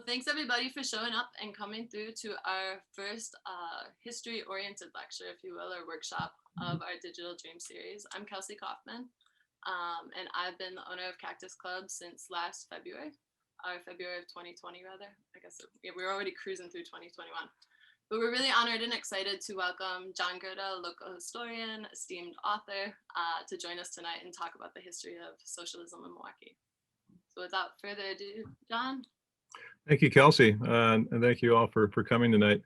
Thanks everybody for showing up and coming through to our first history-oriented lecture, if you will, or workshop of our Digital Dream series. I'm Kelsey Kaufman, and I've been the owner of Cactus Club since last February, or February of 2020 rather. I guess we're already cruising through 2021. But we're really honored and excited to welcome John Gurda, a local historian, esteemed author, to join us tonight and talk about the history of socialism in Milwaukee. So without further ado, John. Thank you, Kelsey, and thank you all for coming tonight.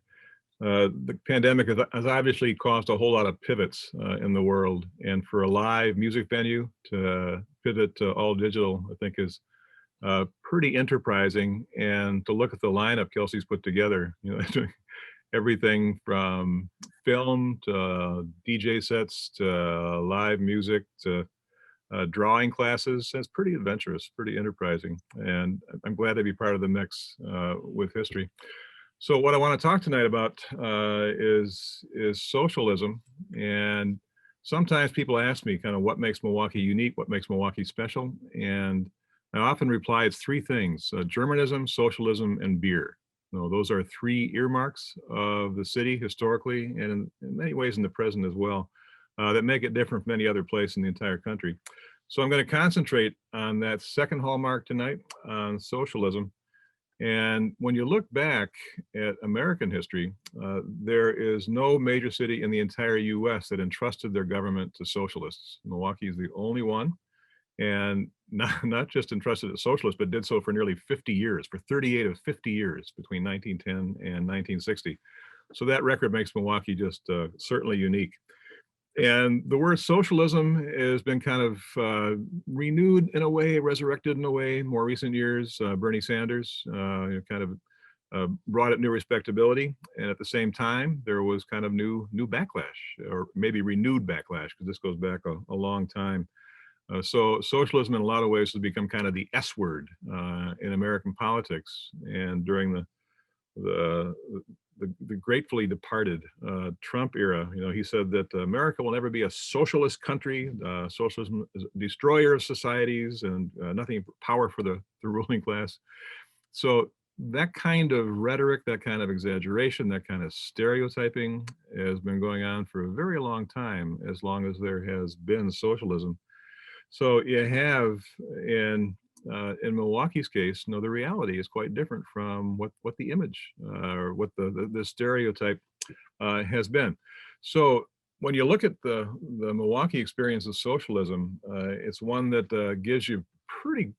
The pandemic has obviously caused a whole lot of pivots in the world, and for a live music venue to pivot to all digital, I think is pretty enterprising. And to look at the lineup Kelsey's put together, everything from film to DJ sets to live music to drawing classes. That's pretty adventurous, pretty enterprising, and I'm glad to be part of the mix with history. So what I want to talk tonight about is socialism, and sometimes people ask me kind of what makes Milwaukee unique, what makes Milwaukee special, and I often reply it's three things: Germanism, socialism, and beer. Those are three earmarks of the city historically, and in many ways in the present as well, that make it different from any other place in the entire country. So I'm going to concentrate on that second hallmark tonight, on socialism. And when you look back at American history, there is no major city in the entire US that entrusted their government to socialists. Milwaukee is the only one, and not just entrusted to socialists, but did so for nearly 50 years, for 38 of 50 years between 1910 and 1960. So that record makes Milwaukee just certainly unique. And the word socialism has been kind of renewed in a way, resurrected in a way, more recent years. Bernie Sanders kind of brought it new respectability. And at the same time, there was kind of new backlash, or maybe renewed backlash, because this goes back a long time. So socialism in a lot of ways has become kind of the S word in American politics. And during the gratefully departed Trump era, he said that America will never be a socialist country. Socialism is a destroyer of societies and nothing but power for the ruling class. So that kind of rhetoric, that kind of exaggeration, that kind of stereotyping has been going on for a very long time, as long as there has been socialism. So you have in Milwaukee's case, the reality is quite different from what the image or what the stereotype has been. So when you look at the Milwaukee experience of socialism, it's one that gives you pretty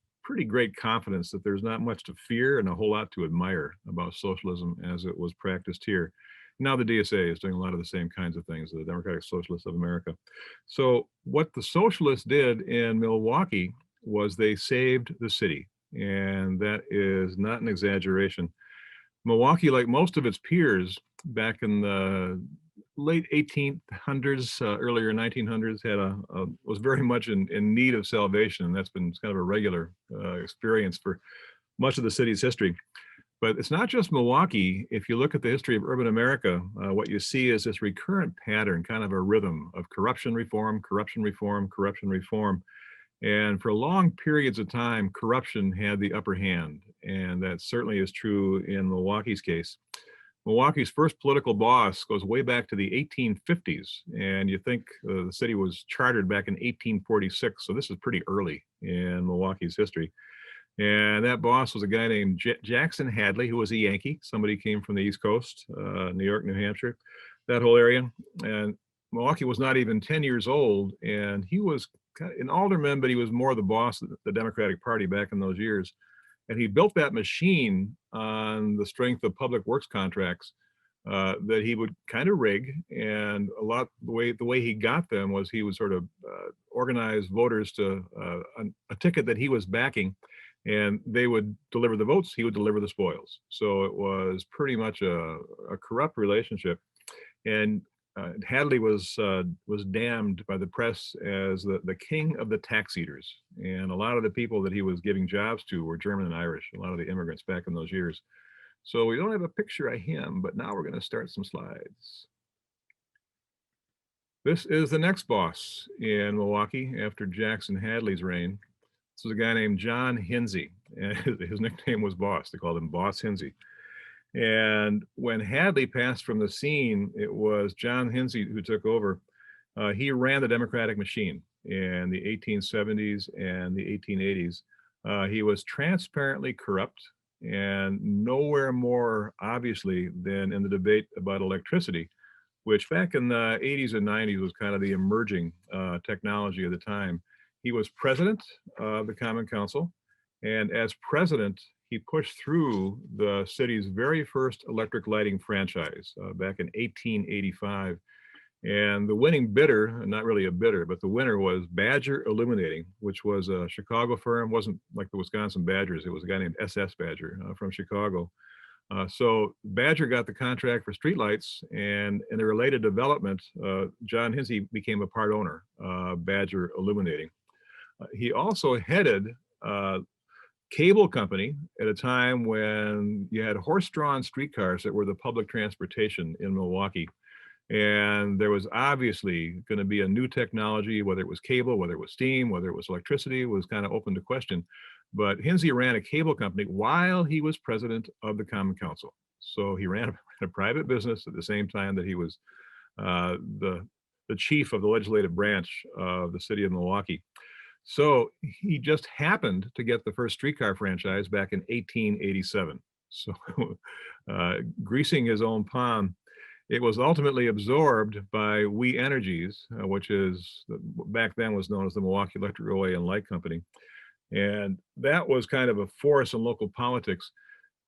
great confidence that there's not much to fear and a whole lot to admire about socialism as it was practiced here. Now the DSA is doing a lot of the same kinds of things, the Democratic Socialists of America. So what the socialists did in Milwaukee was they saved the city, and that is not an exaggeration. Milwaukee, like most of its peers back in the late 1800s, earlier 1900s, was very much in need of salvation, and that's been kind of a regular experience for much of the city's history. But it's not just Milwaukee. If you look at the history of urban America, what you see is this recurrent pattern, kind of a rhythm of corruption reform, corruption reform, corruption reform. And for long periods of time, corruption had the upper hand. And that certainly is true in Milwaukee's case. Milwaukee's first political boss goes way back to the 1850s. And you think the city was chartered back in 1846. So this is pretty early in Milwaukee's history. And that boss was a guy named Jackson Hadley, who was a Yankee. Somebody came from the East Coast, New York, New Hampshire, that whole area. And Milwaukee was not even 10 years old. And he was an alderman, but he was more the boss of the Democratic Party back in those years. And he built that machine on the strength of public works contracts that he would kind of rig. And the way he got them was he would sort of organize voters to a ticket that he was backing, and they would deliver the votes, he would deliver the spoils. So it was pretty much a corrupt relationship. And Hadley was damned by the press as the king of the tax eaters. And a lot of the people that he was giving jobs to were German and Irish, a lot of the immigrants back in those years. So we don't have a picture of him, but now we're going to start some slides. This is the next boss in Milwaukee after Jackson Hadley's reign. This was a guy named John Hinsey, and his nickname was Boss. They called him Boss Hinsey. And when Hadley passed from the scene, it was John Hinsey who took over. He ran the Democratic machine in the 1870s and the 1880s. He was transparently corrupt, and nowhere more obviously than in the debate about electricity, which back in the 80s and 90s was kind of the emerging technology of the time. He was president of the Common Council, and as president, he pushed through the city's very first electric lighting franchise back in 1885. And the winning bidder, not really a bidder, but the winner was Badger Illuminating, which was a Chicago firm. Wasn't like the Wisconsin Badgers. It was a guy named SS Badger from Chicago. So Badger got the contract for streetlights, and in a related development, John Hinsey became a part owner, Badger Illuminating. He also headed cable company at a time when you had horse-drawn streetcars that were the public transportation in Milwaukee. And there was obviously going to be a new technology, whether it was cable, whether it was steam, whether it was electricity, was kind of open to question. But Hinsey ran a cable company while he was president of the Common Council. So he ran a private business at the same time that he was the chief of the legislative branch of the city of Milwaukee. So he just happened to get the first streetcar franchise back in 1887. So greasing his own palm. It was ultimately absorbed by We Energies, which is back then was known as the Milwaukee Electric Railway and Light Company. And that was kind of a force in local politics.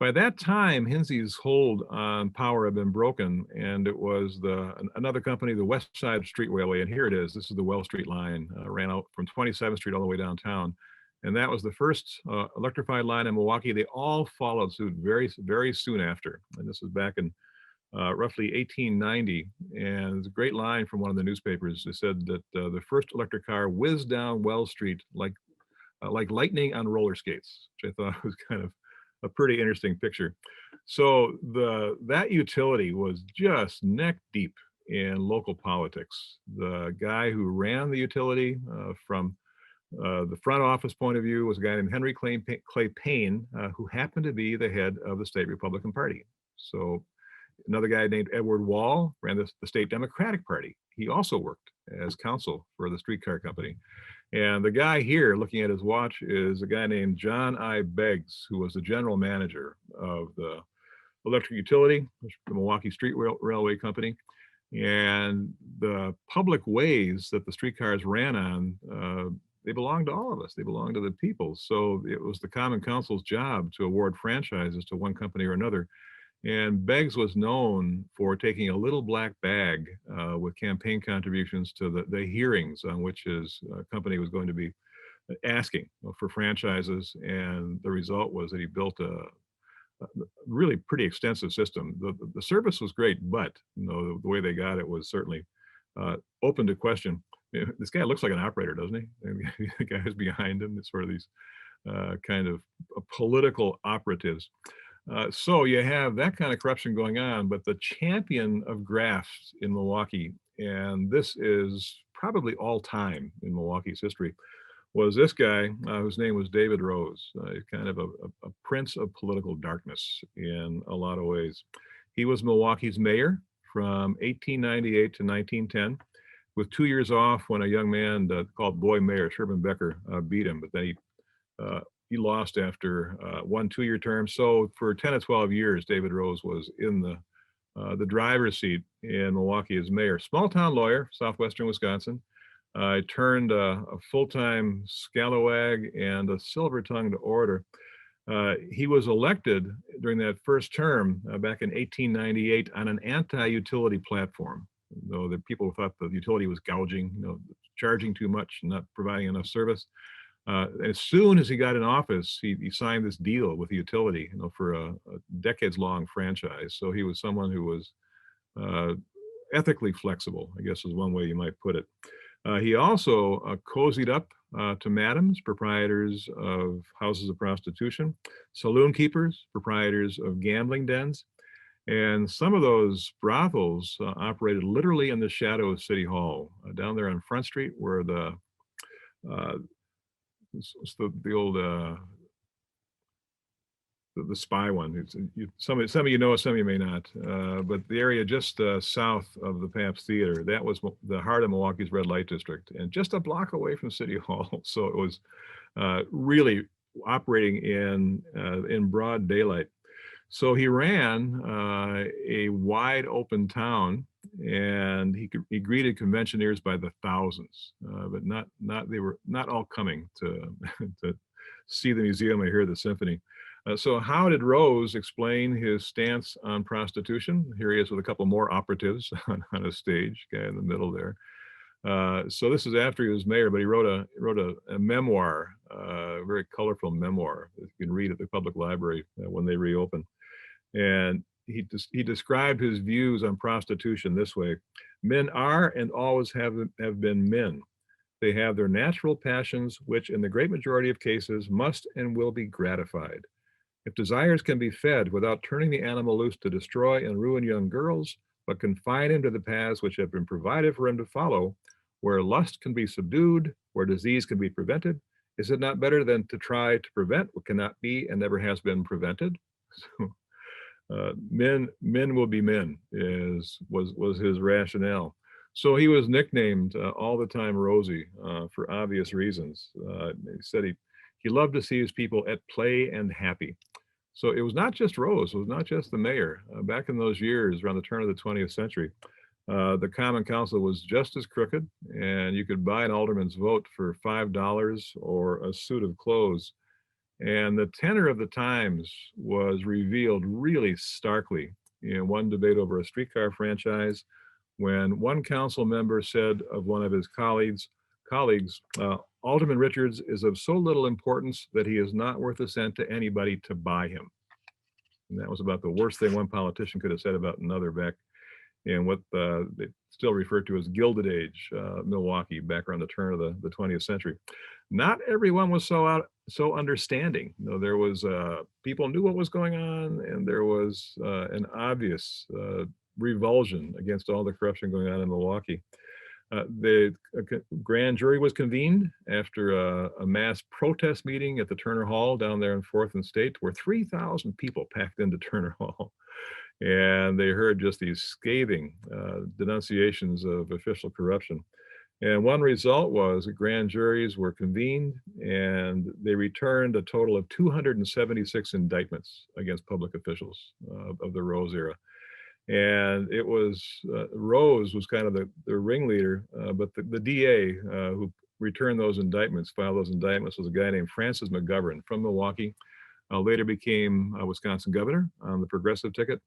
By that time, Hinsey's hold on power had been broken, and it was another company, the West Side Street Railway, and here it is. This is the Well Street line, ran out from 27th Street all the way downtown. And that was the first electrified line in Milwaukee. They all followed suit very, very soon after. And this was back in roughly 1890, and it's a great line from one of the newspapers. It said that the first electric car whizzed down Wells Street like lightning on roller skates, which I thought was kind of a pretty interesting picture. So that utility was just neck deep in local politics. The guy who ran the utility from the front office point of view was a guy named Henry Clay Payne, who happened to be the head of the state Republican Party. So another guy named Edward Wall ran the state Democratic Party. He also worked as counsel for the streetcar company. And the guy here looking at his watch is a guy named John I. Beggs, who was the general manager of the electric utility, the Milwaukee Street Railway Company. And the public ways that the streetcars ran on, they belonged to all of us. They belonged to the people. So it was the Common Council's job to award franchises to one company or another. And Beggs was known for taking a little black bag with campaign contributions to the hearings on which his company was going to be asking for franchises. And the result was that he built a really pretty extensive system. The service was great, but the way they got it was certainly open to question. This guy looks like an operator, doesn't he? The guy who's behind him, it's sort of these kind of political operatives. So you have that kind of corruption going on, but the champion of grafts in Milwaukee, and this is probably all time in Milwaukee's history, was this guy whose name was David Rose, kind of a prince of political darkness in a lot of ways. He was Milwaukee's mayor from 1898 to 1910, with 2 years off when a young man called Boy Mayor Sherman Becker beat him, but then he lost after 1 2-year term. So for 10 to 12 years, David Rose was in the driver's seat in Milwaukee as mayor. Small town lawyer, southwestern Wisconsin. Turned a full-time scalawag and a silver-tongued orator. He was elected during that first term back in 1898 on an anti-utility platform. Though the people thought the utility was gouging, charging too much, not providing enough service. As soon as he got in office, he signed this deal with the utility, for a decades-long franchise. So he was someone who was ethically flexible, I guess is one way you might put it. He also cozied up to madams, proprietors of houses of prostitution, saloon keepers, proprietors of gambling dens. And some of those brothels operated literally in the shadow of City Hall, down there on Front Street, where the it's the old the spy one. Some of you know, some of you may not. But the area just south of the Pabst Theater, that was the heart of Milwaukee's red light district, and just a block away from City Hall. So it was really operating in broad daylight. So he ran a wide open town, and he greeted conventioneers by the thousands, but they were not all coming to to see the museum or hear the symphony. So how did Rose explain his stance on prostitution? Here he is with a couple more operatives on a stage, guy in the middle there. So this is after he was mayor, but he wrote a memoir, a very colorful memoir that you can read at the public library when they reopen. And he described his views on prostitution this way: men are and always have been men. They have their natural passions, which in the great majority of cases must and will be gratified. If desires can be fed without turning the animal loose to destroy and ruin young girls, but confine him to the paths which have been provided for him to follow, where lust can be subdued, where disease can be prevented, is it not better than to try to prevent what cannot be and never has been prevented? So, men will be men was his rationale. So he was nicknamed all the time Rosie for obvious reasons. He said he loved to see his people at play and happy. So it was not just Rose, it was not just the mayor. Back in those years, around the turn of the 20th century, the Common Council was just as crooked, and you could buy an alderman's vote for $5 or a suit of clothes. And the tenor of the times was revealed really starkly in one debate over a streetcar franchise, when one council member said of one of his colleagues, Alderman Richards is of so little importance that he is not worth a cent to anybody to buy him. And that was about the worst thing one politician could have said about another back in what they still refer to as Gilded Age Milwaukee, back around the turn of the 20th century. Not everyone was so understanding. You know, there was people knew what was going on, and there was an obvious revulsion against all the corruption going on in Milwaukee. The grand jury was convened after a mass protest meeting at the Turner Hall down there in 4th and State, where 3,000 people packed into Turner Hall. And they heard just these scathing denunciations of official corruption. And one result was that grand juries were convened, and they returned a total of 276 indictments against public officials of the Rose era. And it was Rose was kind of the ringleader, but the DA who returned those indictments, filed those indictments, was a guy named Francis McGovern from Milwaukee. Later became a Wisconsin governor on the progressive ticket.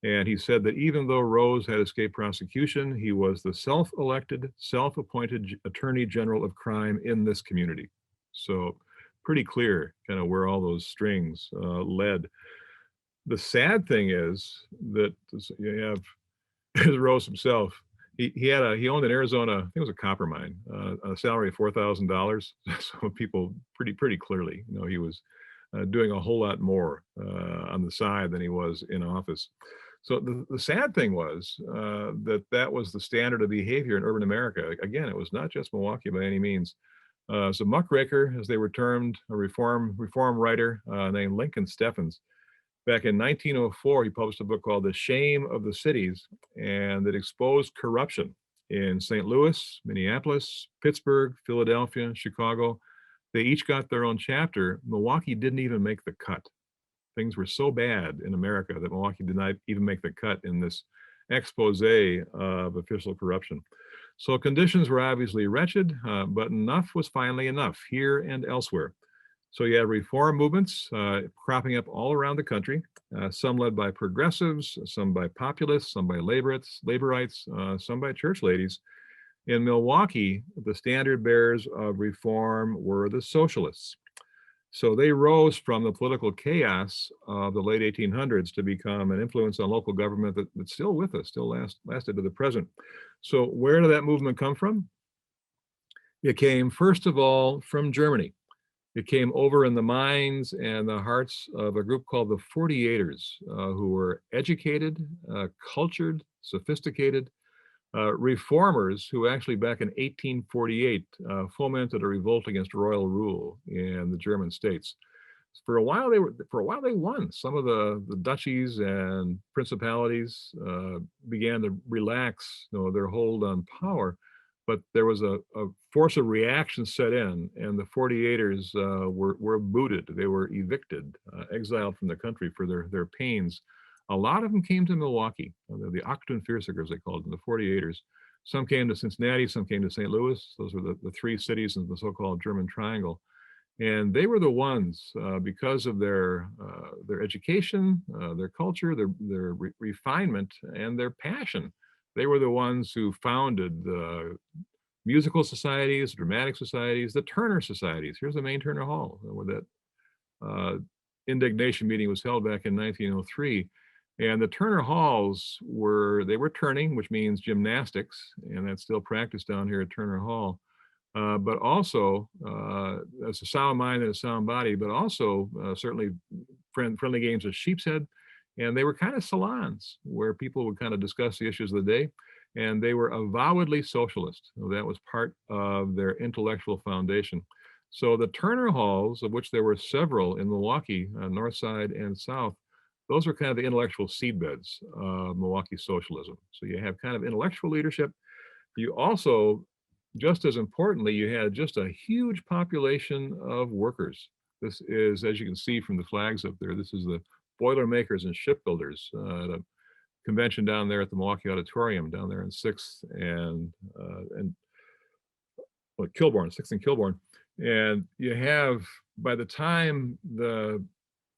And he said that even though Rose had escaped prosecution, he was the self-elected, self-appointed attorney general of crime in this community. So pretty clear kind of where all those strings led. The sad thing is that you have Rose himself. He owned in Arizona, I think it was a copper mine, a salary of $4,000. So people pretty clearly, you know, he was doing a whole lot more on the side than he was in office. So the sad thing was that was the standard of behavior in urban America. Again, it was not just Milwaukee by any means. So muckraker, as they were termed, a reform writer named Lincoln Steffens, back in 1904, he published a book called The Shame of the Cities, and it exposed corruption in St. Louis, Minneapolis, Pittsburgh, Philadelphia, Chicago. They each got their own chapter. Milwaukee didn't even make the cut. Things were so bad in America that Milwaukee did not even make the cut in this expose of official corruption. So conditions were obviously wretched, but enough was finally enough here and elsewhere. So you had reform movements cropping up all around the country, some led by progressives, some by populists, some by laborites, some by church ladies. In Milwaukee, the standard bearers of reform were the socialists. So they rose from the political chaos of the late 1800s to become an influence on local government that's still with us, still lasted to the present. So where did that movement come from? It came, first of all, from Germany. It came over in the minds and the hearts of a group called the 48ers, who were educated, cultured, sophisticated, reformers who actually back in 1848 fomented a revolt against royal rule in the German states. For a while they won. Some of the duchies and principalities began to relax, their hold on power, but there was a force of reaction set in, and the 48ers were booted. They were evicted, exiled from the country for their pains. A lot of them came to Milwaukee, the 48ers, they called them, the 48ers. Some came to Cincinnati, some came to St. Louis. Those were the three cities in the so-called German Triangle. And they were the ones, because of their education, their culture, their refinement, and their passion. They were the ones who founded the musical societies, dramatic societies, the Turner societies. Here's the main Turner Hall, where that indignation meeting was held back in 1903. And the Turner Halls were turning, which means gymnastics, and that's still practiced down here at Turner Hall. But also, as a sound mind and a sound body, but also certainly friendly games of sheep's head. And they were kind of salons where people would kind of discuss the issues of the day. And they were avowedly socialist. That was part of their intellectual foundation. So the Turner Halls, of which there were several in Milwaukee, north side and south, those were kind of the intellectual seedbeds of Milwaukee socialism. So you have kind of intellectual leadership. You also, just as importantly, you had just a huge population of workers. This is, as you can see from the flags up there, this is the Boilermakers and shipbuilders at a convention down there at the Milwaukee Auditorium down there in 6th and Kilbourne, 6th and Kilbourne. And you have, by the time the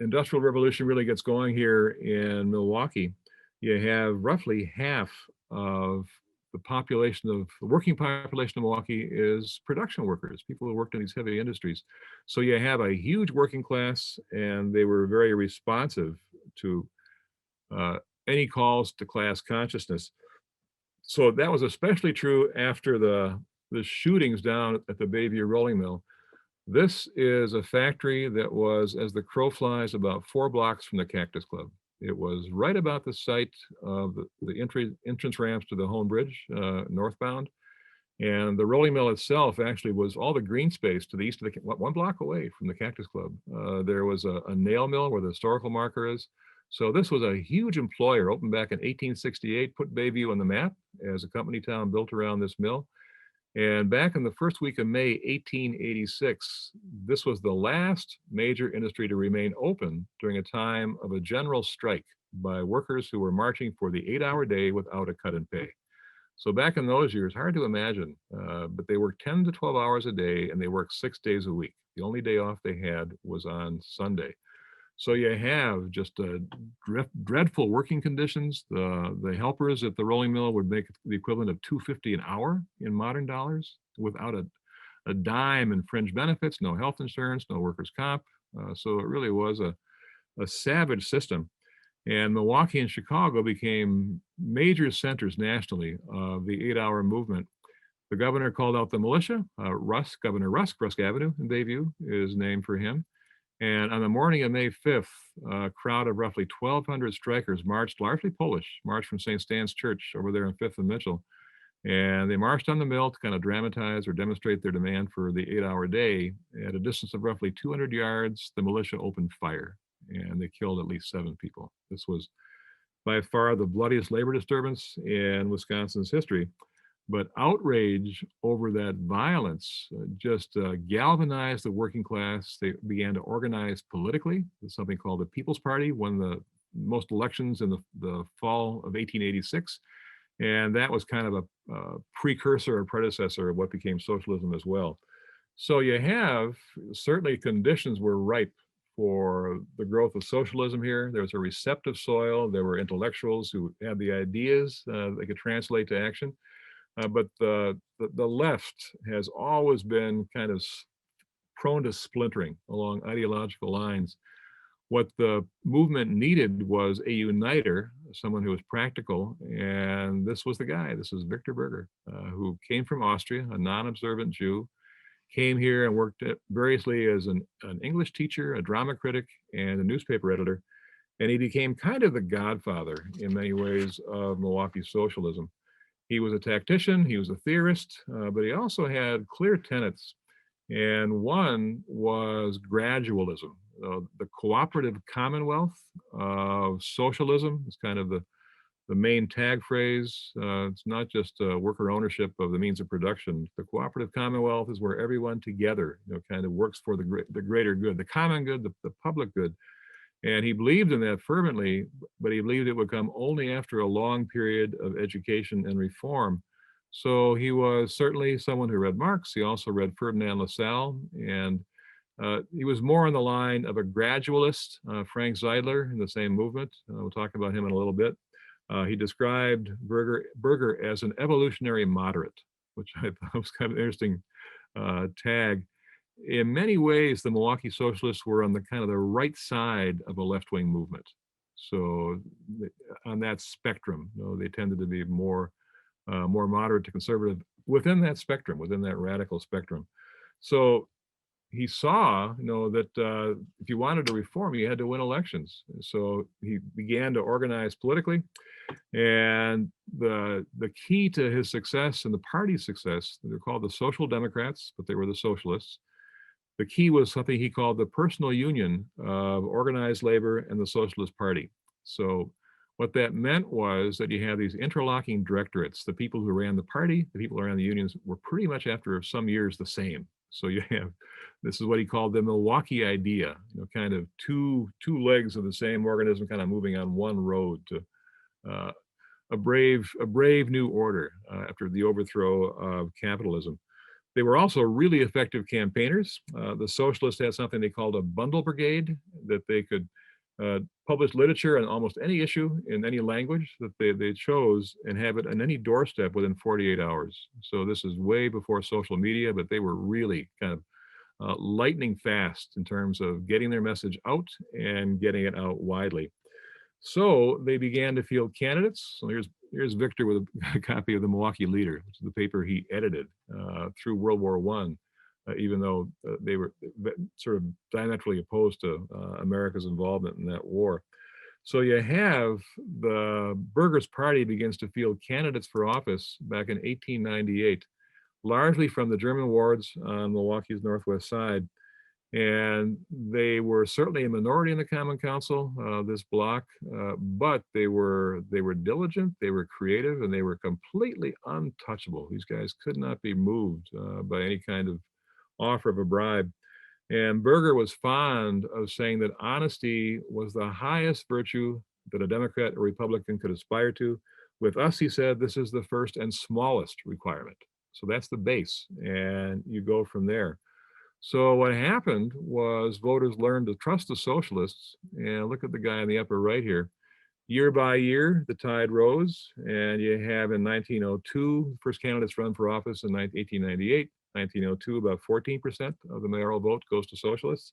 Industrial Revolution really gets going here in Milwaukee, you have roughly half of the working population of Milwaukee is production workers, people who worked in these heavy industries. So you have a huge working class, and they were very responsive to any calls to class consciousness. So that was especially true after the shootings down at the Bayview Rolling Mill. This is a factory that was, as the crow flies, about 4 blocks from the Cactus Club. It was right about the site of the entrance ramps to the Home Bridge, northbound. And the rolling mill itself actually was all the green space to the east of 1 block away from the Cactus Club. There was a nail mill where the historical marker is. So this was a huge employer, opened back in 1868, put Bayview on the map as a company town built around this mill. And back in the first week of May, 1886, this was the last major industry to remain open during a time of a general strike by workers who were marching for the 8-hour day without a cut in pay. So back in those years, hard to imagine, but they worked 10 to 12 hours a day, and they worked 6 days a week. The only day off they had was on Sunday. So you have just dreadful working conditions. The helpers at the rolling mill would make the equivalent of $2.50 an hour in modern dollars without a dime in fringe benefits, no health insurance, no workers' comp. So it really was a savage system. And Milwaukee and Chicago became major centers nationally of the 8-hour movement. The governor called out the militia. Governor Rusk Avenue in Bayview is named for him. And on the morning of May 5th, a crowd of roughly 1,200 strikers marched, largely Polish, marched from St. Stan's Church over there in 5th and Mitchell. And they marched on the mill to kind of dramatize or demonstrate their demand for the 8-hour day. At a distance of roughly 200 yards, the militia opened fire, and they killed at least 7 people. This was by far the bloodiest labor disturbance in Wisconsin's history. But outrage over that violence just galvanized the working class. They began to organize politically. There's something called the People's Party, won the most elections in the fall of 1886. And that was kind of a precursor or predecessor of what became socialism as well. So you have, certainly conditions were ripe for the growth of socialism here. There was a receptive soil. There were intellectuals who had the ideas they could translate to action. But the left has always been kind of prone to splintering along ideological lines. What the movement needed was a uniter, someone who was practical, and this was the guy. This is Victor Berger, who came from Austria, a non-observant Jew, came here and worked variously as an English teacher, a drama critic, and a newspaper editor. And he became kind of the godfather in many ways of Milwaukee socialism. He was a tactician, he was a theorist, but he also had clear tenets. And one was gradualism, the cooperative commonwealth of socialism is kind of the main tag phrase. It's not just worker ownership of the means of production. The cooperative commonwealth is where everyone together, kind of works for the greater good, the common good, the public good. And he believed in that fervently, but he believed it would come only after a long period of education and reform. So he was certainly someone who read Marx. He also read Ferdinand Lassalle, and he was more on the line of a gradualist, Frank Zeidler, in the same movement. We'll talk about him in a little bit. He described Berger as an evolutionary moderate, which I thought was kind of an interesting tag. In many ways, the Milwaukee Socialists were on the kind of the right side of a left-wing movement. So on that spectrum, they tended to be more moderate to conservative within that spectrum, within that radical spectrum. So he saw, that if you wanted to reform, you had to win elections. So he began to organize politically. And the key to his success and the party's success, they're called the Social Democrats, but they were the Socialists. The key was something he called the personal union of organized labor and the Socialist Party. So what that meant was that you had these interlocking directorates. The people who ran the party, the people who ran the unions were pretty much after some years the same. So you have, this is what he called the Milwaukee idea, kind of two legs of the same organism kind of moving on one road to a brave new order after the overthrow of capitalism. They were also really effective campaigners. The socialists had something they called a bundle brigade, that they could publish literature on almost any issue in any language that they chose and have it on any doorstep within 48 hours. So this is way before social media, but they were really kind of lightning fast in terms of getting their message out and getting it out widely. So they began to field candidates. So here's Victor with a copy of the Milwaukee Leader, which is the paper he edited through World War I, even though they were sort of diametrically opposed to America's involvement in that war. So you have the Berger's Party begins to field candidates for office back in 1898, largely from the German wards on Milwaukee's northwest side. And they were certainly a minority in the Common Council, this bloc, but they were diligent, they were creative, and they were completely untouchable. These guys could not be moved by any kind of offer of a bribe. And Berger was fond of saying that honesty was the highest virtue that a Democrat or Republican could aspire to. With us, he said, this is the first and smallest requirement. So that's the base, and you go from there. So what happened was voters learned to trust the socialists, and look at the guy in the upper right here. Year by year, the tide rose, and you have in 1902, first candidates run for office in 1898. 1902, about 14% of the mayoral vote goes to socialists.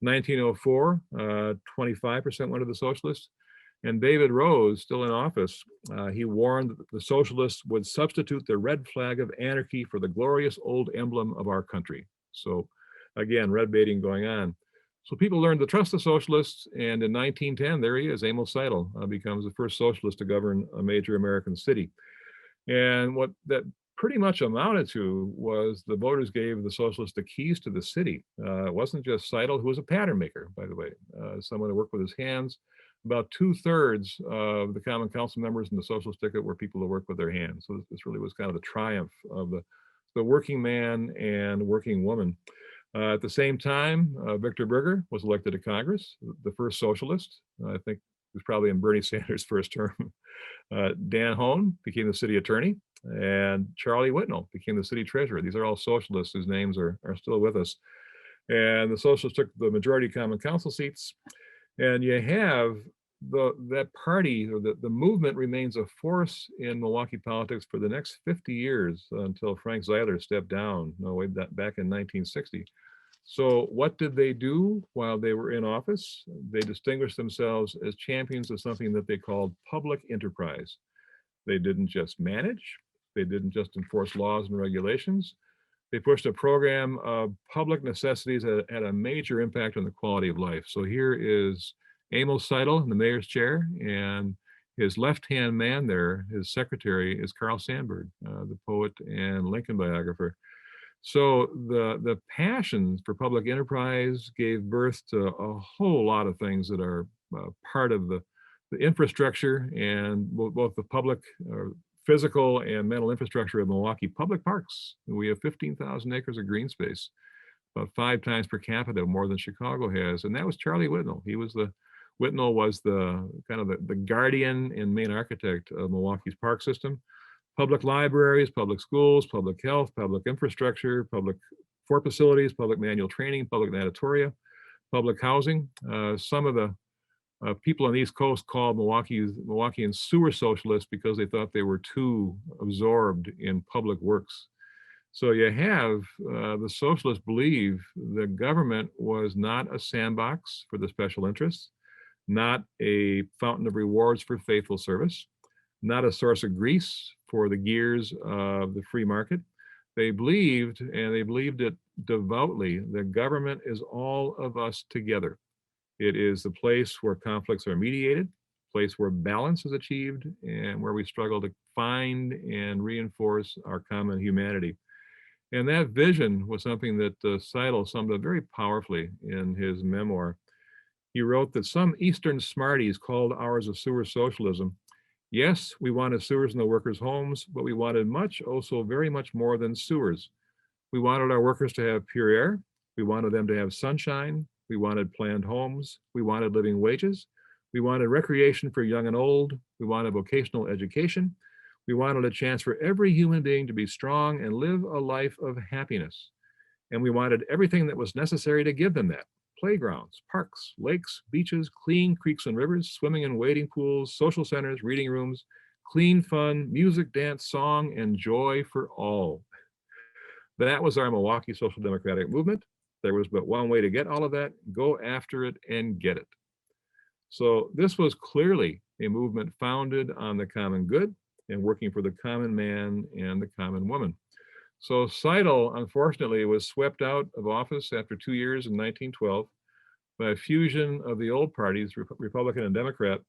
1904, 25% went to the socialists. And David Rose, still in office, he warned that the socialists would substitute the red flag of anarchy for the glorious old emblem of our country. So again, red baiting going on. So people learned to trust the socialists, and in 1910, there he is, Emil Seidel becomes the first socialist to govern a major American city. And what that pretty much amounted to was the voters gave the socialists the keys to the city. It wasn't just Seidel, who was a pattern maker, by the way, someone who worked with his hands. About 2/3 of the Common Council members in the socialist ticket were people who worked with their hands. So this really was kind of the triumph of the working man and working woman. At the same time, Victor Berger was elected to Congress, the first socialist. I think it was probably in Bernie Sanders' first term. Dan Hone became the city attorney, and Charlie Whitnell became the city treasurer. These are all socialists whose names are still with us. And the socialists took the majority of Common Council seats. And you have that party, or the movement, remains a force in Milwaukee politics for the next 50 years until Frank Zeidler stepped down way back in 1960. So what did they do while they were in office? They distinguished themselves as champions of something that they called public enterprise. They didn't just manage, they didn't just enforce laws and regulations. They pushed a program of public necessities that had a major impact on the quality of life. So here is Emil Seidel in the mayor's chair, and His left-hand man there, his secretary, is Carl Sandburg, the poet and Lincoln biographer. So the passion for public enterprise gave birth to a whole lot of things that are part of the infrastructure and both the public, physical and mental infrastructure of Milwaukee. Public parks. We have 15,000 acres of green space, about 5 times per capita more than Chicago has. And that was Charlie Whitnell. Whitnell was the kind of the guardian and main architect of Milwaukee's park system. Public libraries, public schools, public health, public infrastructure, public sport facilities, public manual training, public sanatoria, public housing. Some of the people on the East Coast called Milwaukeeans sewer socialists because they thought they were too absorbed in public works. So you have the socialists believe the government was not a sandbox for the special interests, not a fountain of rewards for faithful service, not a source of grease for the gears of the free market. They believed, and they believed it devoutly, that government is all of us together. It is the place where conflicts are mediated, place where balance is achieved, and where we struggle to find and reinforce our common humanity. And that vision was something that Seidel summed up very powerfully in his memoir. He wrote that some Eastern smarties called ours a sewer socialism. Yes, we wanted sewers in the workers' homes, but we wanted much, oh so very much more than sewers. We wanted our workers to have pure air. We wanted them to have sunshine. We wanted planned homes. We wanted living wages. We wanted recreation for young and old. We wanted vocational education. We wanted a chance for every human being to be strong and live a life of happiness. And we wanted everything that was necessary to give them that. Playgrounds, parks, lakes, beaches, clean creeks and rivers, swimming and wading pools, social centers, reading rooms, clean fun, music, dance, song, and joy for all. That was our Milwaukee Social Democratic movement. There was but one way to get all of that: go after it and get it. So this was clearly a movement founded on the common good and working for the common man and the common woman. So Seidel, unfortunately, was swept out of office after 2 years in 1912 by a fusion of the old parties, Republican and Democrat,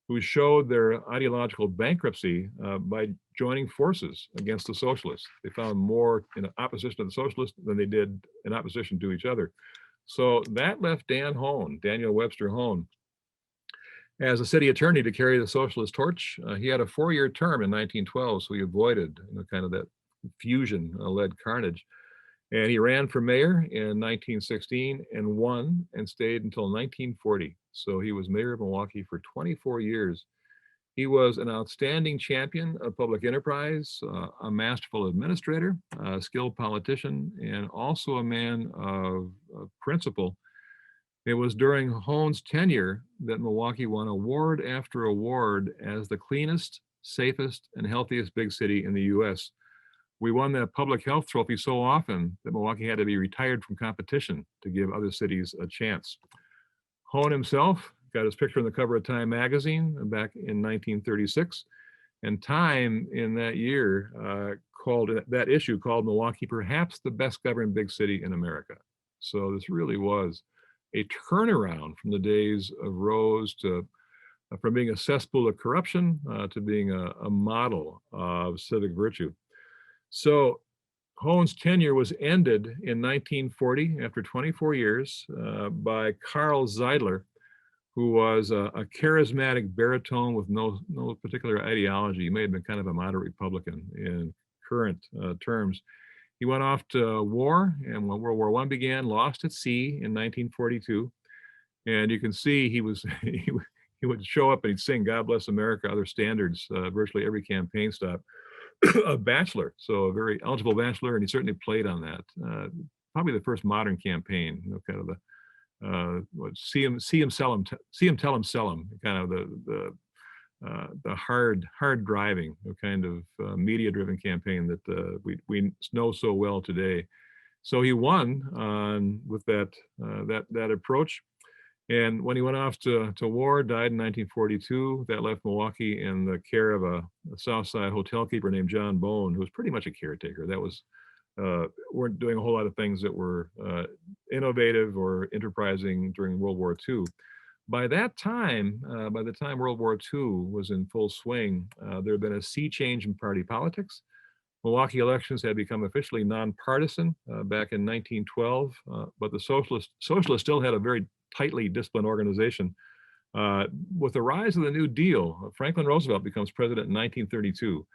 who showed their ideological bankruptcy by joining forces against the socialists. They found more in opposition to the socialists than they did in opposition to each other. So that left Daniel Webster Hone, as a city attorney to carry the socialist torch. He had a 4-year term in 1912, so he avoided kind of that fusion-led carnage. And he ran for mayor in 1916 and won and stayed until 1940. So he was mayor of Milwaukee for 24 years. He was an outstanding champion of public enterprise, a masterful administrator, a skilled politician, and also a man of principle. It was during Hone's tenure that Milwaukee won award after award as the cleanest, safest, and healthiest big city in the US. We won that public health trophy so often that Milwaukee had to be retired from competition to give other cities a chance. Hone himself got his picture on the cover of Time magazine back in 1936, and Time in that year called Milwaukee perhaps the best governed big city in America. So this really was a turnaround from the days of Rose to from being a cesspool of corruption to being a model of civic virtue. So Hone's tenure was ended in 1940 after 24 years by Carl Zeidler, who was a charismatic baritone with no particular ideology. He may have been kind of a moderate Republican in current terms. He went off to war, and when World War I began, lost at sea in 1942. And you can see he would show up and he'd sing "God Bless America," other standards, virtually every campaign stop. A bachelor, so a very eligible bachelor, and he certainly played on that. Probably the first modern campaign, kind of the see him, tell him, sell him, kind of the hard driving kind of media driven campaign that we know so well today. So he won with that approach. And when he went off to war, died in 1942, that left Milwaukee in the care of a South Side hotel keeper named John Bone, who was pretty much a caretaker. That was weren't doing a whole lot of things that were innovative or enterprising during World War II. By that time, by the time World War II was in full swing, there had been a sea change in party politics. Milwaukee elections had become officially nonpartisan back in 1912, but the socialists still had a very tightly disciplined organization. With the rise of the New Deal, Franklin Roosevelt becomes president in 1932.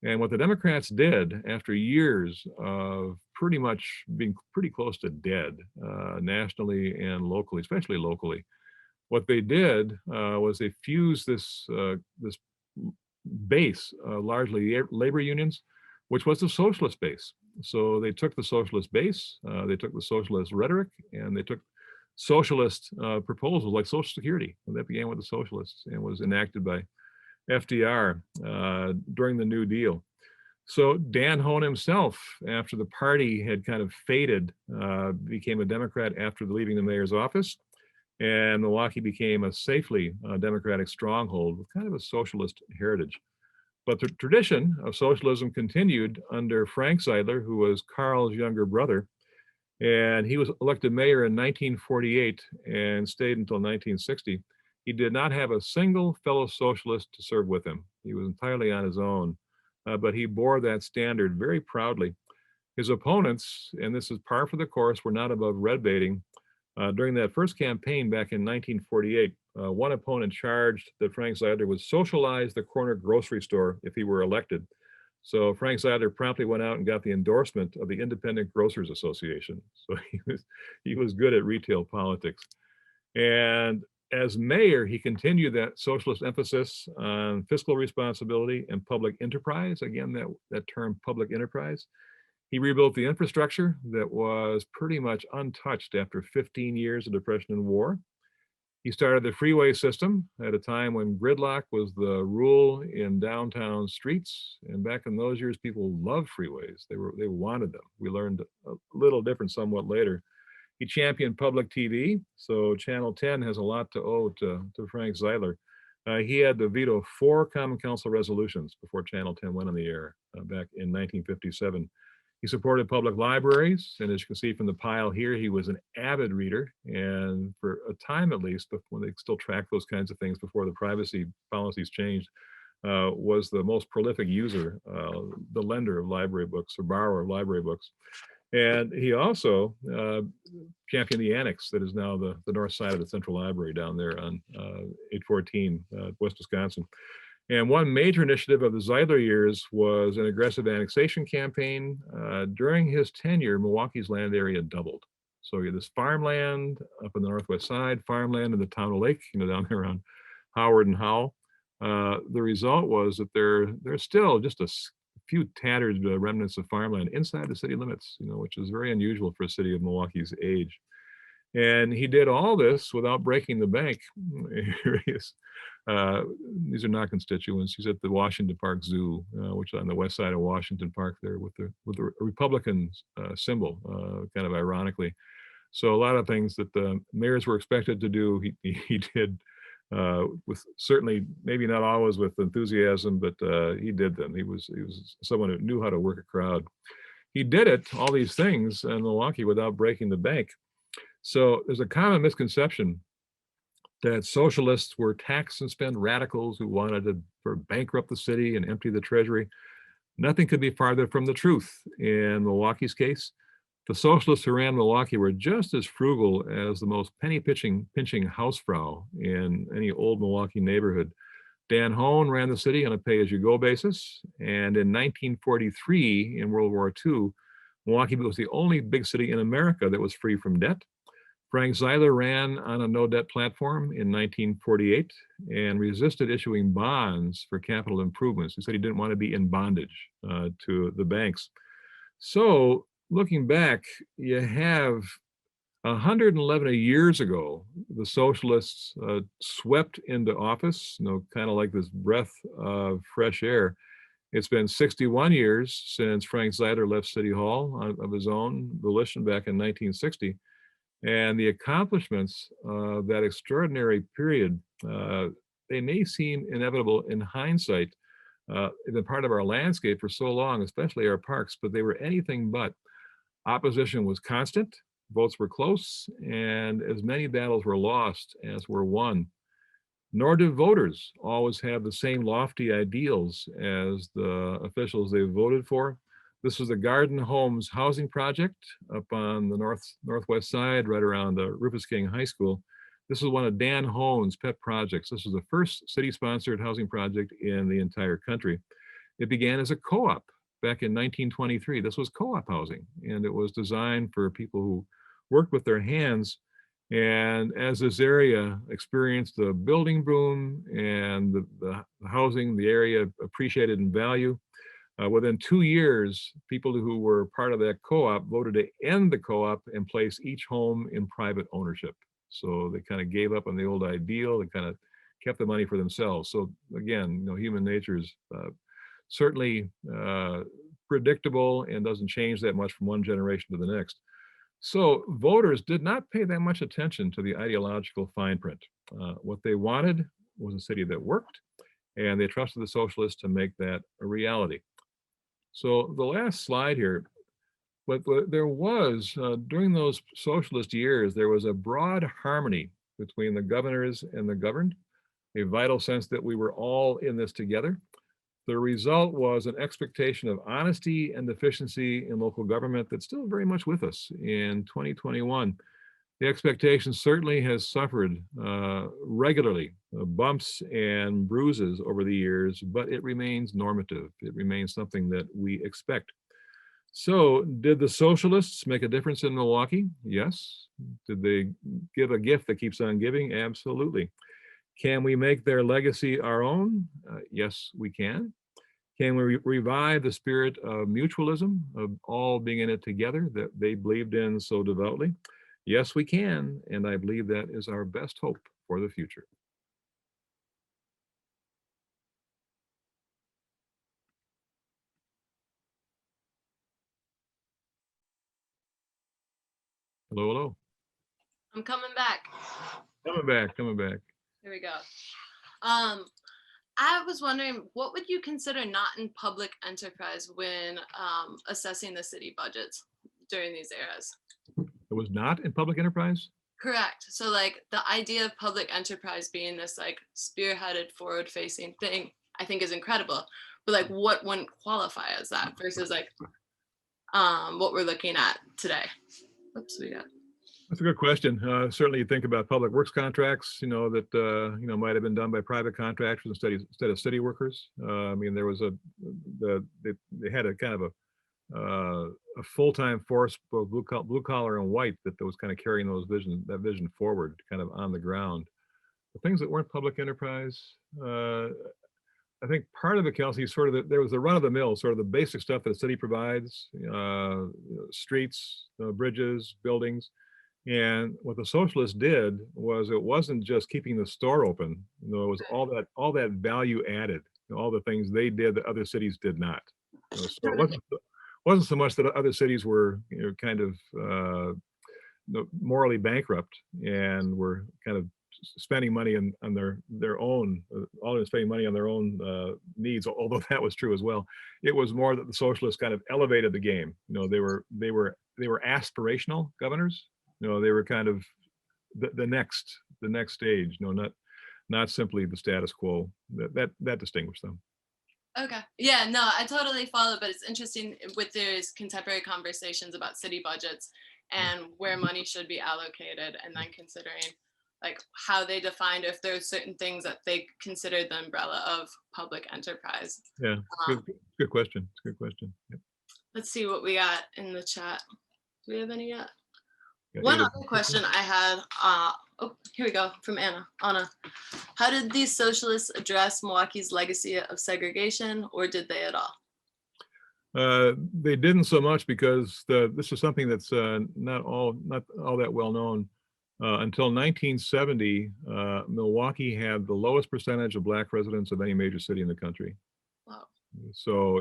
And what the Democrats did after years of pretty much being pretty close to dead nationally and locally, especially locally, what they did was they fused this base, largely labor unions, which was the socialist base. So they took the socialist base, they took the socialist rhetoric, and they took socialist proposals like Social Security. And that began with the socialists and was enacted by FDR during the New Deal. So Dan Hone himself, after the party had kind of faded, became a Democrat after leaving the mayor's office. And Milwaukee became a safely Democratic stronghold with kind of a socialist heritage. But the tradition of socialism continued under Frank Zeidler, who was Carl's younger brother. And he was elected mayor in 1948 and stayed until 1960. He did not have a single fellow socialist to serve with him. He was entirely on his own, but he bore that standard very proudly. His opponents, and this is par for the course, were not above red baiting. During that first campaign back in 1948, one opponent charged that Frank Zeidler would socialize the corner grocery store if he were elected. So Frank Zeidler promptly went out and got the endorsement of the Independent Grocers Association. So he was good at retail politics. And as mayor, he continued that socialist emphasis on fiscal responsibility and public enterprise. Again, that term, public enterprise. He rebuilt the infrastructure that was pretty much untouched after 15 years of depression and war. He started the freeway system at a time when gridlock was the rule in downtown streets. And back in those years, people loved freeways. They wanted them. We learned a little different somewhat later. He championed public TV. So Channel 10 has a lot to owe to Frank Zeidler. He had to veto 4 Common Council resolutions before Channel 10 went on the air back in 1957. He supported public libraries, and as you can see from the pile here, he was an avid reader, and for a time at least, when they still track those kinds of things before the privacy policies changed, was the most prolific user, the lender of library books or borrower of library books. And he also championed the annex that is now the north side of the Central Library down there on 814 West Wisconsin. And one major initiative of the Zeidler years was an aggressive annexation campaign. During his tenure, Milwaukee's land area doubled. So you had this farmland up in the northwest side, farmland in the town of Lake, down there around Howard and Howell. The result was that there's still just a few tattered remnants of farmland inside the city limits, which is very unusual for a city of Milwaukee's age. And he did all this without breaking the bank. These are not constituents. He's at the Washington Park Zoo, which is on the west side of Washington Park there with the Republican symbol, kind of ironically. So a lot of things that the mayors were expected to do, he did with certainly maybe not always with enthusiasm, but he did them. He was someone who knew how to work a crowd. He did it, all these things in Milwaukee without breaking the bank. So there's a common misconception that socialists were tax and spend radicals who wanted to bankrupt the city and empty the treasury. Nothing could be farther from the truth. In Milwaukee's case, the socialists who ran Milwaukee were just as frugal as the most penny-pinching housefrau in any old Milwaukee neighborhood. Dan Hone ran the city on a pay-as-you-go basis, and in 1943, in World War II, Milwaukee was the only big city in America that was free from debt. Frank Zeidler ran on a no-debt platform in 1948 and resisted issuing bonds for capital improvements. He said he didn't want to be in bondage to the banks. So looking back, you have 111 years ago, the socialists swept into office, kind of like this breath of fresh air. It's been 61 years since Frank Zeidler left City Hall of his own volition back in 1960. And the accomplishments of that extraordinary period, they may seem inevitable in hindsight. They've been part of our landscape for so long, especially our parks, but they were anything but. Opposition was constant. Votes were close, and as many battles were lost as were won. Nor did voters always have the same lofty ideals as the officials they voted for. This was the Garden Homes housing project up on the northwest side, right around Rufus King High School. This was one of Dan Hohn's pet projects. This was the first city-sponsored housing project in the entire country. It began as a co-op back in 1923. This was co-op housing, and it was designed for people who worked with their hands. And as this area experienced the building boom and the housing, the area appreciated in value, within 2 years, people who were part of that co-op voted to end the co-op and place each home in private ownership. So they kind of gave up on the old ideal. They kind of kept the money for themselves. So again, human nature is certainly predictable and doesn't change that much from one generation to the next. So voters did not pay that much attention to the ideological fine print. What they wanted was a city that worked, and they trusted the socialists to make that a reality. So the last slide here, but there was, during those socialist years, there was a broad harmony between the governors and the governed, a vital sense that we were all in this together. The result was an expectation of honesty and efficiency in local government that's still very much with us in 2021. The expectation certainly has suffered regularly bumps and bruises over the years, but it remains normative. It remains something that we expect. So did the socialists make a difference in Milwaukee? Yes. Did they give a gift that keeps on giving? Absolutely. Can we make their legacy our own? Yes, we can. Can we revive the spirit of mutualism, of all being in it together that they believed in so devoutly? Yes, we can, and I believe that is our best hope for the future. Hello, hello. I'm coming back. Coming back. Here we go. I was wondering, what would you consider not in public enterprise when assessing the city budgets during these eras? It was not in public enterprise? Correct. So like the idea of public enterprise being this like spearheaded forward facing thing, I think is incredible. But like what wouldn't qualify as that versus like what we're looking at today? Oops, we got. That's a good question. Certainly, you think about public works contracts, that might have been done by private contractors instead of city workers. I mean, there was they had a kind of a full-time force, both blue collar and white, that was kind of carrying that vision forward, kind of on the ground. The things that weren't public enterprise, I think part of it, Kelsey, sort of there was the run-of-the-mill, sort of the basic stuff that the city provides, streets, bridges, buildings. And what the socialists did was it wasn't just keeping the store open. It was all that value added, all the things they did that other cities did not. So it wasn't so much that other cities were kind of morally bankrupt and were kind of spending money on their own, spending money on their own needs, although that was true as well. It was more that the socialists kind of elevated the game. They were aspirational governors. They were kind of the next stage. Not simply the status quo. That distinguished them. Okay. Yeah, no, I totally follow, but it's interesting with these contemporary conversations about city budgets and where money should be allocated, and then considering like how they defined if there's certain things that they considered the umbrella of public enterprise. Yeah, good question. It's a good question. Yep. Let's see what we got in the chat. Do we have any yet? One other question I had, here we go, from Anna. How did these socialists address Milwaukee's legacy of segregation, or did they at all? They didn't so much because this is something that's not all that well known. Until 1970, Milwaukee had the lowest percentage of Black residents of any major city in the country. Wow. So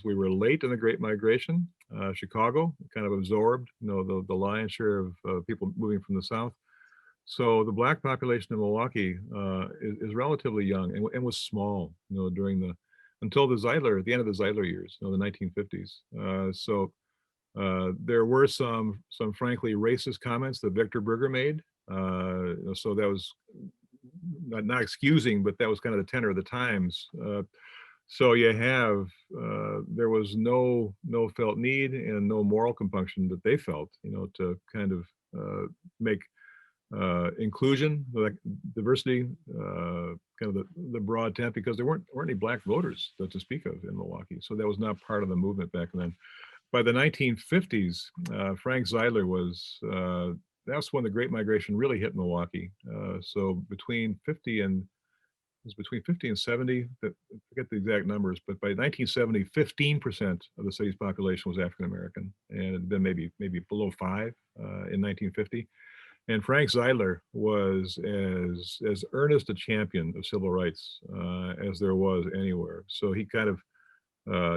we were late in the Great Migration. Chicago kind of absorbed, the lion's share of people moving from the South. So the Black population in Milwaukee is relatively young and was small, until the end of the Zeidler years, the 1950s. So There were some frankly racist comments that Victor Berger made. So that was not excusing, but that was kind of the tenor of the times. So you have there was no felt need and no moral compunction that they felt, to kind of make inclusion, like diversity, kind of the broad tent, because there weren't any black voters to speak of in Milwaukee. So that was not part of the movement back then. By the 1950s, Frank Zeidler was, that's when the Great Migration really hit Milwaukee. So between 50 and 70, I forget the exact numbers, but by 1970, 15% of the city's population was African American, and it had been maybe below 5 in 1950. And Frank Zeidler was as earnest a champion of civil rights as there was anywhere. So he kind of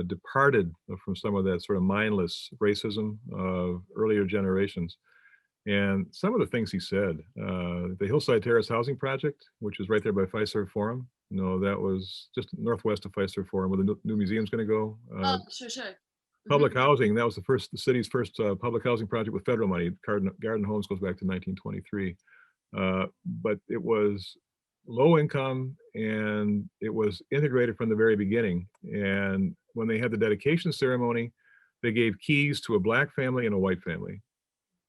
departed from some of that sort of mindless racism of earlier generations. And some of the things he said, the Hillside Terrace Housing Project, which is right there by Fiserv Forum, that was just northwest of Fiserv Forum, where the new museum's going to go. Oh, sure. Public housing, that was the city's first public housing project with federal money. Garden Homes goes back to 1923. But it was low income, and it was integrated from the very beginning. And when they had the dedication ceremony, they gave keys to a black family and a white family.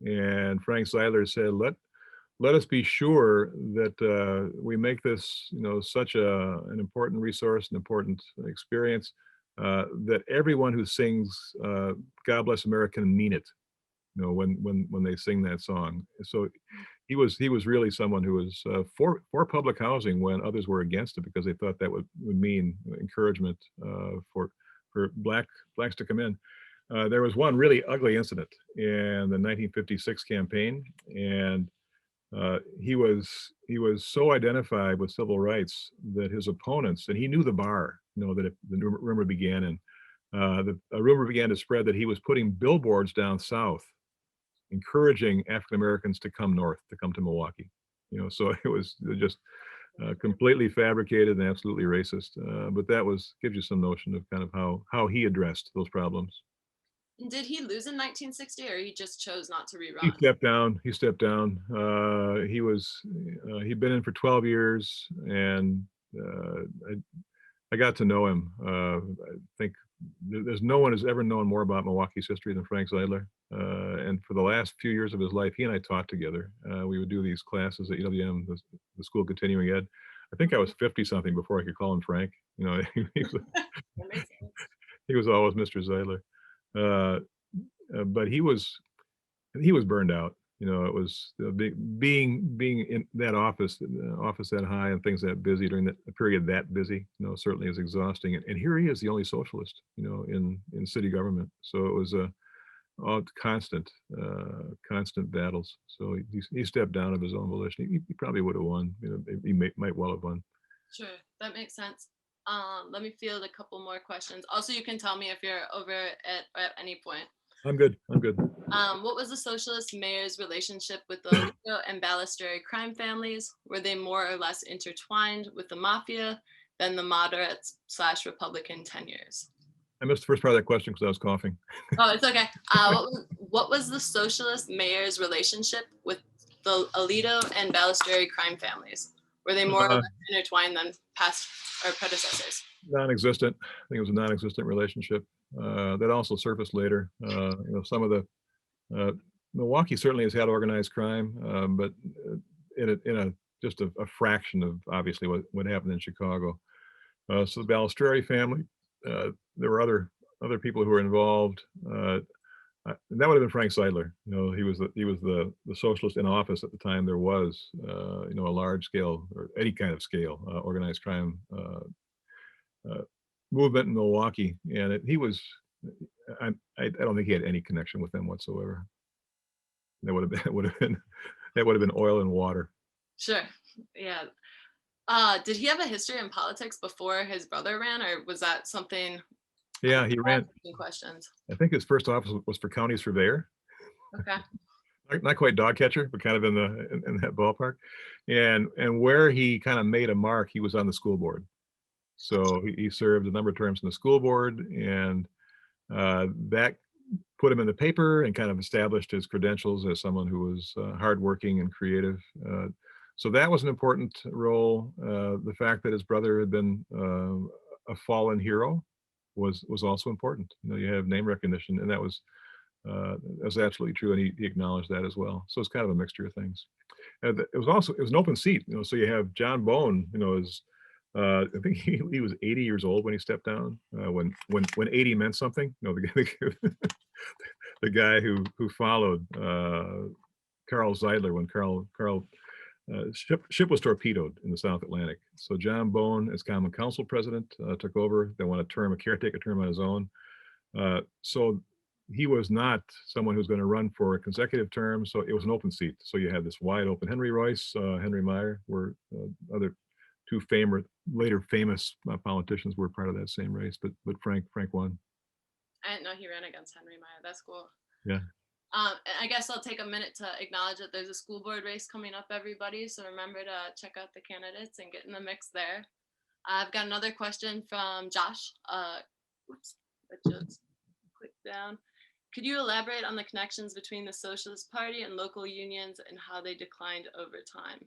And Frank Zeidler said, let us be sure that we make this, such an important resource, an important experience, that everyone who sings God Bless America can mean it, when they sing that song. So he was really someone who was for public housing when others were against it, because they thought that would mean encouragement for blacks to come in. There was one really ugly incident in the 1956 campaign, and he was so identified with civil rights that his opponents, and he knew the bar, that the rumor began, and a rumor began to spread that he was putting billboards down south, encouraging African Americans to come north, to come to Milwaukee. So it was just completely fabricated and absolutely racist. But that gives you some notion of kind of how he addressed those problems. Did he lose in 1960, or he just chose not to rerun? He stepped down. He'd been in for 12 years, and I got to know him. I think there's no one who's ever known more about Milwaukee's history than Frank Zeidler. And for the last few years of his life, he and I taught together. We would do these classes at UWM, the School of Continuing Ed. I think I was 50 something before I could call him Frank. He was always Mr. Zeidler. But he was burned out. It was being in that office that high and things that busy during that period that busy, certainly is exhausting. And here he is, the only socialist, in city government. So it was constant battles. So he stepped down of his own volition. He probably would have won. He might well have won. Sure, that makes sense. Let me field a couple more questions. Also, you can tell me if you're over at any point. I'm good. What was the socialist mayor's relationship with the Alito and Balistreri crime families? Were they more or less intertwined with the mafia than the moderate/Republican tenures? I missed the first part of that question because I was coughing. Oh, it's okay. What was the socialist mayor's relationship with the Alito and Balistreri crime families? Were they more or less intertwined than past or predecessors? Non-existent. I think it was a non-existent relationship. That also surfaced later. Some of the Milwaukee certainly has had organized crime, but in just a fraction of obviously what happened in Chicago. So the Balistreri family, there were other people who were involved. That would have been Frank Zeidler. He was the socialist in office at the time there was a large scale or any kind of scale organized crime movement in Milwaukee, and I don't think he had any connection with them whatsoever. That would have been oil and water. Sure. Yeah. Did he have a history in politics before his brother ran, or was that something? Yeah, he ran. Questions. I think his first office was for county surveyor. Okay. Not quite dog catcher, but kind of in that ballpark. And where he kind of made a mark, he was on the school board. So he served a number of terms in the school board, and that put him in the paper and kind of established his credentials as someone who was hardworking and creative. So that was an important role. The fact that his brother had been a fallen hero was also important. You have name recognition, and that was absolutely true, and he acknowledged that as well. So it's kind of a mixture of things. And it was an open seat, so you have John Bone, is I think he was 80 years old when he stepped down. When 80 meant something, the guy who followed Carl Zeidler when Carl ship was torpedoed in the South Atlantic. So John Bone, as Common Council president, took over. They won a caretaker term on his own. So he was not someone who's going to run for a consecutive term. So it was an open seat. So you had this wide open. Henry Royce, Henry Meyer were other two later famous politicians were part of that same race. But Frank won. I didn't know he ran against Henry Meyer. That's cool. Yeah. I guess I'll take a minute to acknowledge that there's a school board race coming up, everybody. So remember to check out the candidates and get in the mix there. I've got another question from Josh. Oops, I just clicked down. Could you elaborate on the connections between the Socialist Party and local unions and how they declined over time?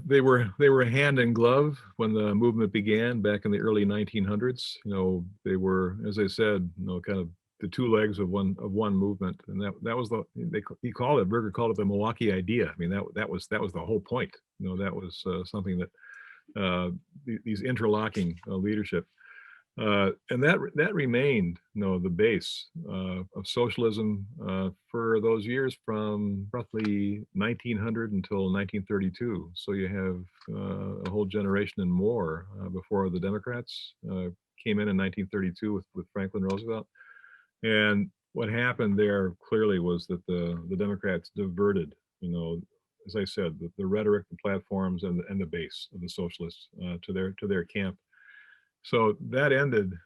They were hand in glove when the movement began back in the early 1900s. They were, as I said, kind of the two legs of one movement, and that was Berger called it the Milwaukee idea. I mean, that was the whole point. That was something that these interlocking leadership. And that remained, the base of socialism for those years from roughly 1900 until 1932. So you have a whole generation and more before the Democrats came in 1932 with Franklin Roosevelt. And what happened there clearly was that the Democrats diverted, as I said, the rhetoric, the platforms, and the base of the socialists to their camp. So that ended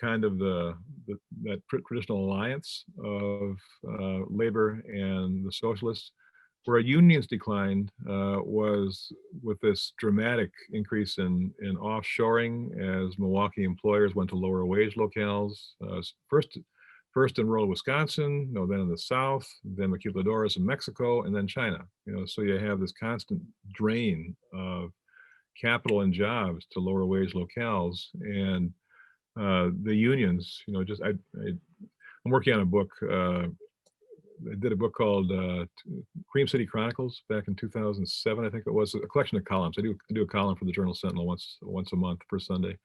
kind of that traditional alliance of labor and the socialists. Where unions declined was with this dramatic increase in offshoring as Milwaukee employers went to lower wage locales. First in rural Wisconsin, then in the South, then maquiladoras in Mexico, and then China. So you have this constant drain of capital and jobs to lower wage locales, and the unions. I'm working on a book. I did a book called Cream City Chronicles back in 2007, I think it was, a collection of columns. I do a column for the Journal Sentinel once a month for Sunday,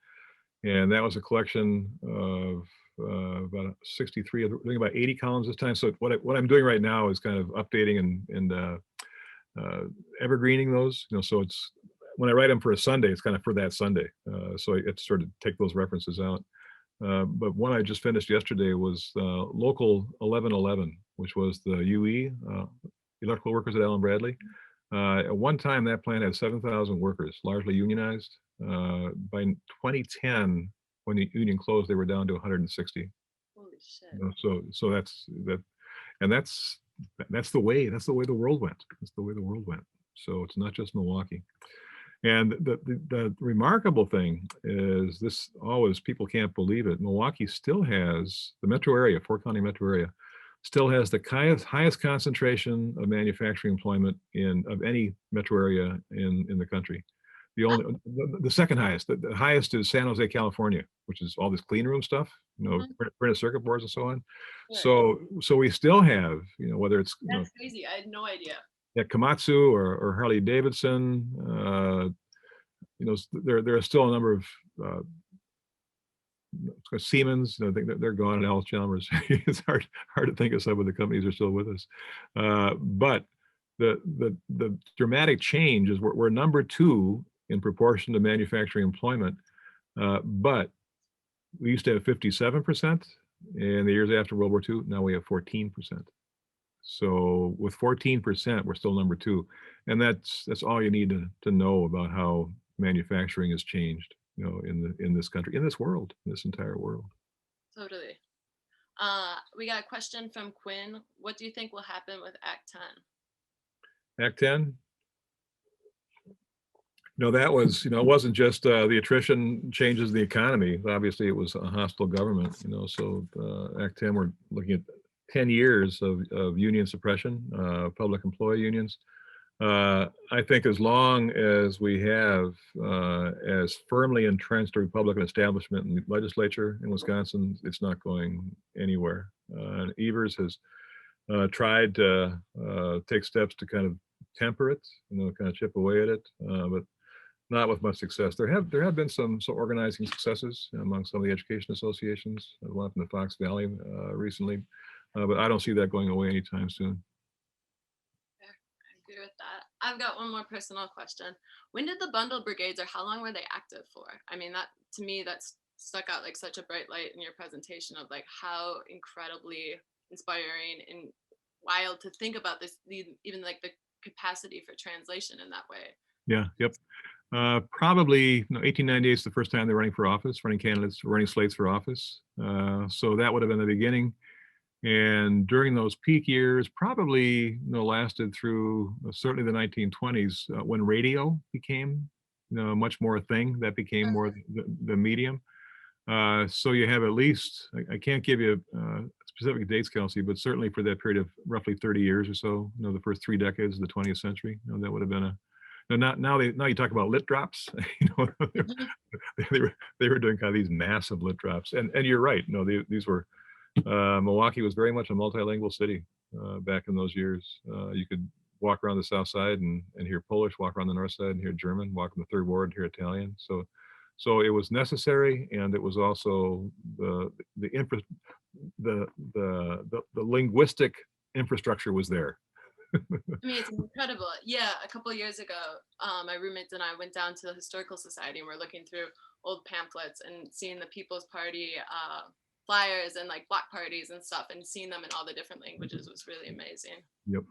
and that was a collection of about 63, I think about 80 columns this time. So what I'm doing right now is kind of updating and evergreening those. So it's when I write them for a Sunday, it's kind of for that Sunday. So I get to sort of take those references out. But one I just finished yesterday was Local 1111, which was the UE, electrical workers at Allen Bradley. At one time, that plant had 7,000 workers, largely unionized. By 2010, when the union closed, they were down to 160. Holy shit! So that's that, and that's the way the world went. That's the way the world went. So it's not just Milwaukee. And the remarkable thing is this, always, people can't believe it, Milwaukee still has, the metro area, 4-county metro area, still has the highest concentration of manufacturing employment of any metro area in the country. The second highest, the highest is San Jose, California, which is all this clean room stuff, printed circuit boards and so on. Sure. So we still have, whether it's that's crazy. I had no idea. Yeah, Komatsu or Harley Davidson, there are still a number of Siemens. I think they're gone, and Alice Chalmers. It's hard to think of some of the companies are still with us. But the dramatic change is we're number 2 in proportion to manufacturing employment, but we used to have 57% in the years after World War II. Now we have 14%. So with 14%, we're still number 2, and that's all you need to know about how manufacturing has changed, in this country, in this world, in this entire world. Totally. We got a question from Quinn. What do you think will happen with Act 10? Act 10? That was, it wasn't just the attrition changes the economy. Obviously, it was a hostile government, so Act 10, we're looking at 10 years of union suppression, public employee unions. I think as long as we have as firmly entrenched a Republican establishment in the legislature in Wisconsin, it's not going anywhere. Evers has tried to take steps to kind of temper it, kind of chip away at it, but not with much success. There have been some organizing successes among some of the education associations. One from the Fox Valley recently, but I don't see that going away anytime soon. I agree with that. I've got one more personal question. When did the bundle brigades, or how long were they active for? I mean, that to me, that's stuck out like such a bright light in your presentation of like how incredibly inspiring and wild to think about this, even like the capacity for translation in that way. Yeah, yep. Probably 1898 is the first time they're running for office, running candidates, running slates for office. So that would have been the beginning. And during those peak years, probably lasted through certainly the 1920s when radio became much more a thing. That became more the medium. So you have at least, I can't give you specific dates, Kelsey, but certainly for that period of roughly 30 years or so, the first 3 decades of the 20th century, that would have been a. Now you talk about lit drops. They were doing kind of these massive lit drops, and you're right. These were Milwaukee was very much a multilingual city back in those years. You could walk around the south side and hear Polish, walk around the north side and hear German, walk in the third ward and hear Italian. So it was necessary, and it was also the linguistic infrastructure was there. I mean, it's incredible. Yeah, a couple of years ago, my roommates and I went down to the Historical Society, and we're looking through old pamphlets and seeing the People's Party flyers and like block parties and stuff, and seeing them in all the different languages was really amazing. Yep,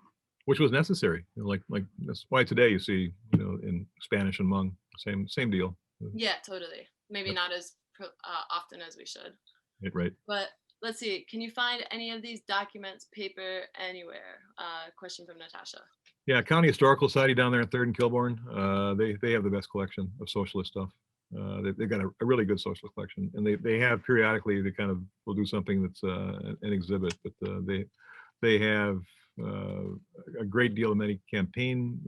which was necessary. Like that's why today you see in Spanish and Hmong, same deal. Yeah, totally. Maybe not as often as we should. Right. But let's see. Can you find any of these documents, paper, anywhere? Question from Natasha. Yeah, County Historical Society down there in 3rd and Kilbourne. They have the best collection of socialist stuff. They've got a really good socialist collection, and they have periodically they kind of will do something that's an exhibit, but they have a great deal of many campaign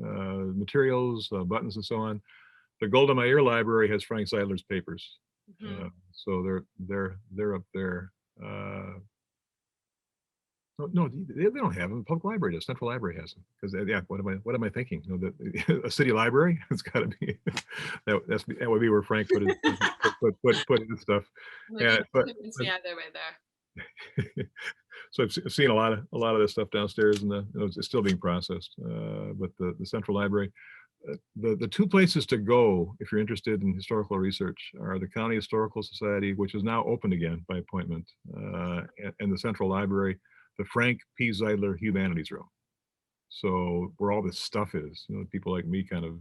materials, buttons, and so on. The Golda Meir Library has Frank Zeidler's papers, so they're up there. No, they don't have them. The public library does. Central Library has them. Because yeah, what am I thinking? A city library? It's got to be that would be where Frank put his stuff. Yeah, but either way there. So I've seen a lot of this stuff downstairs, and it's still being processed. But the Central Library, the 2 places to go if you're interested in historical research are the County Historical Society, which is now open again by appointment, and the Central Library, the Frank P. Zeidler Humanities Room. So where all this stuff is, people like me kind of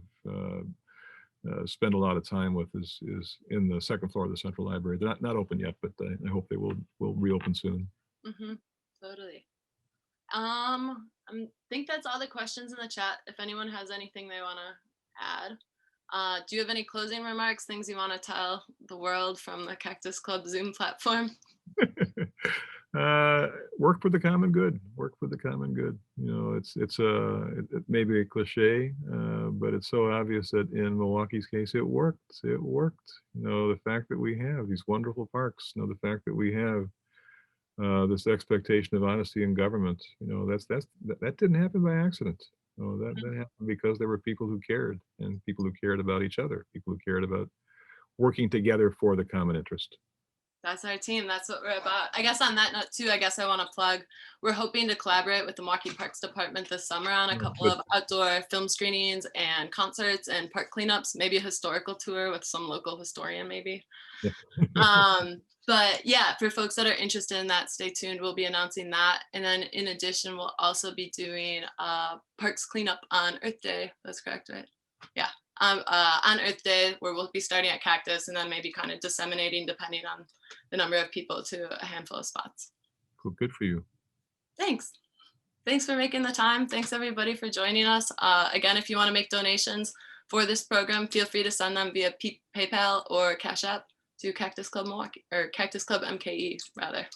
spend a lot of time with is in the 2nd floor of the Central Library. They're not open yet, but I hope they will reopen soon. Totally. I think that's all the questions in the chat. If anyone has anything they want to add, do you have any closing remarks, things you want to tell the world from the Cactus Club Zoom platform? Work for the common good. Work for the common good. It may be a cliche, but it's so obvious that in Milwaukee's case, it worked. It worked. The fact that we have these wonderful parks. The fact that we have this expectation of honesty in government. That didn't happen by accident. That happened because there were people who cared, and people who cared about each other. People who cared about working together for the common interest. That's our team. That's what we're about. I guess on that note too, I guess I want to plug, we're hoping to collaborate with the Milwaukee Parks Department this summer on a couple of outdoor film screenings and concerts and park cleanups, maybe a historical tour with some local historian maybe. Yeah. But yeah, for folks that are interested in that, stay tuned. We'll be announcing that. And then in addition, we'll also be doing parks cleanup on Earth Day. That's correct, right? Yeah. On Earth Day, where we'll be starting at Cactus and then maybe kind of disseminating depending on the number of people to a handful of spots. Cool. Good for you. Thanks. Thanks for making the time. Thanks everybody for joining us. Again, if you want to make donations, for this program, feel free to send them via PayPal or Cash App to Cactus Club Milwaukee, or Cactus Club MKE rather.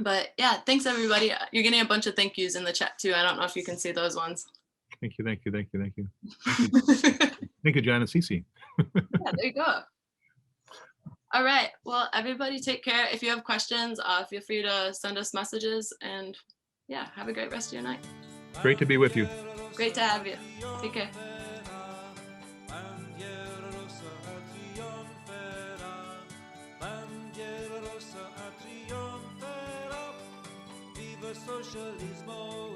But yeah, thanks everybody. You're getting a bunch of thank yous in the chat too. I don't know if you can see those ones. Thank you, thank you, thank you, thank you. Thank you, John and Cece. Yeah, there you go. All right, well, everybody take care. If you have questions, feel free to send us messages, and yeah, have a great rest of your night. Great to be with you. Great to have you. Take care. Socialismo